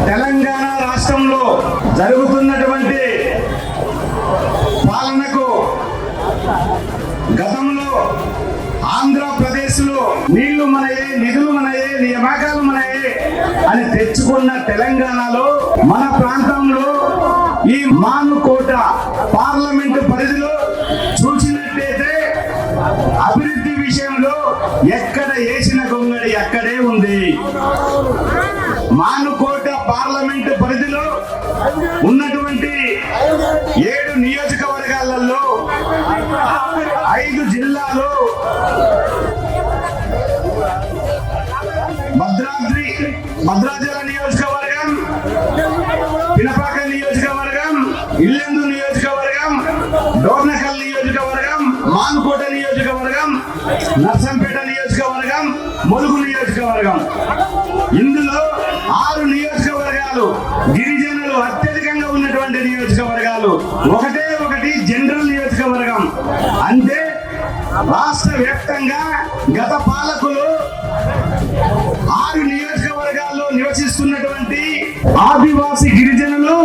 తెలంగాణ రాష్ట్రంలో జరుగుతున్నటువంటి పాలనకు గతంలో ఆంధ్రప్రదేశ్లో నీళ్లు మనయే, నిధులు మనయే, నియామకాలు మనయే అని తెచ్చుకున్న తెలంగాణలో మన ప్రాంతంలో ఈ మానుకోట పార్లమెంటు పరిధిలో చూసినట్టయితే అభివృద్ధి విషయంలో ఎక్కడ వేసిన గొంగడి అక్కడే ఉంది. మానుకోట పార్లమెంటు పరిధిలో ఉన్నటువంటి 7 నియోజకవర్గాలలో 5 జిల్లాలో భద్రాచల నియోజకవర్గం, పినపాక నియోజకవర్గం, ఇల్లెందు నియోజకవర్గం, డోర్నకల్ నియోజకవర్గం, మానుకోట నియోజకవర్గం, నర్సంపేట నియోజకవర్గం, ములుగు నియోజకవర్గం. ఇందులో 6 నియోజకవర్గాలు గిరిజనులు అత్యధికంగా ఉన్నటువంటి నియోజకవర్గాలు. ఒకటి జనరల్ నియోజకవర్గం. అంటే రాష్ట్ర వ్యాప్తంగా గత పాలకులు 6 నియోజకవర్గాల్లో నివసిస్తున్నటువంటి ఆదివాసి గిరిజనులు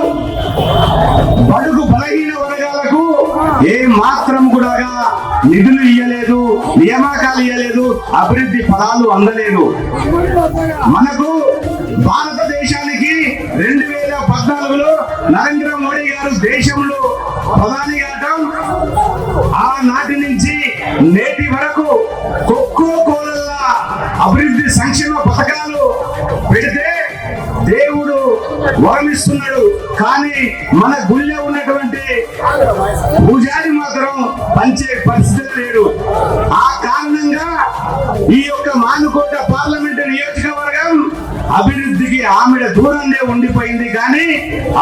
బడుగు బలహీన వర్గాలకు ఏ మాత్రం కూడా నిధులు ఇయ్యలేదు, నియామకాలు ఇయ్యలేదు, అభివృద్ధి ఫలాలు అందలేదు. మనకు భారతదేశానికి 2014లో నరేంద్ర మోడీ గారు దేశంలో ప్రధాని కావడం, ఆనాటి నుంచి నేటి వరకు కొక్కో కోలల్లా అభివృద్ధి సంక్షేమ పథకాలు పెడితే దేవుడు వరమిస్తున్నాడు. కానీ మన గుళ్ళో ఉన్నటువంటి పూజారి మాత్రం పంచే పరిస్థితి లేడు. ఆ కారణంగా ఈ యొక్క మానుకోట పార్లమెంటు నియోజకవర్గం అభివృద్ధికి ఆమెడ దూరంగా ఉండిపోయింది. కానీ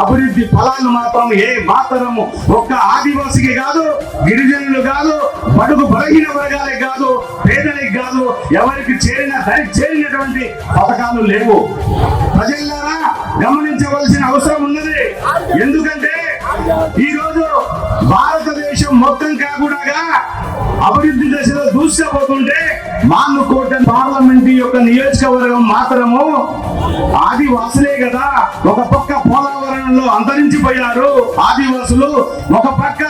అభివృద్ధి ఫలాలు మాత్రం ఏ మాత్రము ఒక్క ఆదివాసికి కాదు, గిరిజనులు కాదు, బడుగు బలహీన వర్గాలకు కాదు, పేదలకు కాదు, ఎవరికి చేరినటువంటి పథకాలు లేవు. ప్రజలారా గమనించవలసిన అవసరం ఉన్నది. ఎందుకంటే ఈ రోజు భారతదేశం మొత్తం కాకుండా అభివృద్ధి దశలో దూసుకుపోతుంటే మానుకోట పార్లమెంట్ యొక్క నియోజకవర్గం మాత్రము ఆదివాసులే కదా. ఒక పక్క పోలవరంలో అంతరించిపోయారు ఆదివాసులు, ఒక పక్క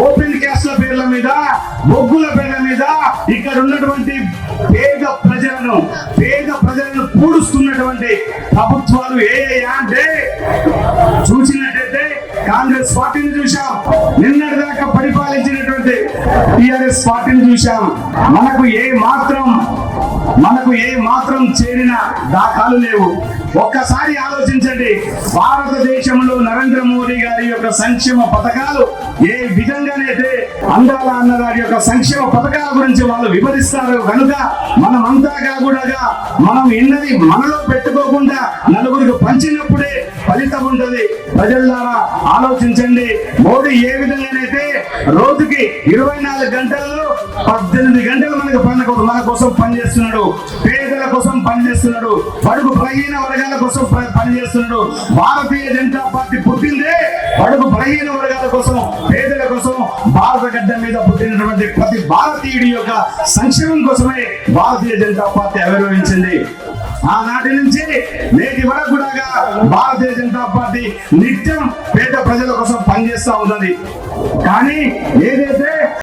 ఓపెన్ క్యాస్ట్ల పేర్ల మీద, బొగ్గుల పేర్ల మీద ఇక్కడ ఉన్నటువంటి పేద ప్రజలను పూడుస్తున్నటువంటి ప్రభుత్వాలు ఏ అంటే చూసినట్టయితే కాంగ్రెస్ పార్టీని చూశాం, నిన్నటి దాకా పరిపాలించినటువంటి టిఆర్ఎస్ పార్టీని చూశాం. మనకు ఏ మాత్రం చేరిన దాఖలు లేవు. ఒక్కసారి ఆలోచించండి, భారతదేశంలో నరేంద్ర మోడీ గారి యొక్క సంక్షేమ పథకాలు ఏ విధంగానైతే అందాల అన్నగారి యొక్క సంక్షేమ పథకాల గురించి వాళ్ళు వివరిస్తారు కనుక మనమంతా కూడా మనం ఇన్నది మనలో పెట్టుకోకుండా నలుగురికి పంచినప్పుడే ఫలితం ఉంటుంది. ప్రజలారా ఆలోచించండి, మోడీ ఏ విధంగానైతే రోజుకి 24 గంటలలో 18 గంటలు మన కోసం పనిచేస్తున్నాడు, పేదల కోసం పనిచేస్తున్నాడు, బడుగు బలహీన వర్గాల కోసం పనిచేస్తున్నాడు. భారతీయ జనతా పార్టీ పుట్టిందే బడుగు బలహీన వర్గాల కోసం, పేదల కోసం. భారత గడ్డ మీద పుట్టినటువంటి ప్రతి భారతీయుడి యొక్క సంక్షేమం కోసమే భారతీయ జనతా పార్టీ ఆవిర్భవించింది. ఆనాటి నుంచి నేటి వరకు కూడా భారతీయ జనతా పార్టీ నిత్యం పేద ప్రజల కోసం పనిచేస్తూ ఉన్నది. కానీ ఏదైతే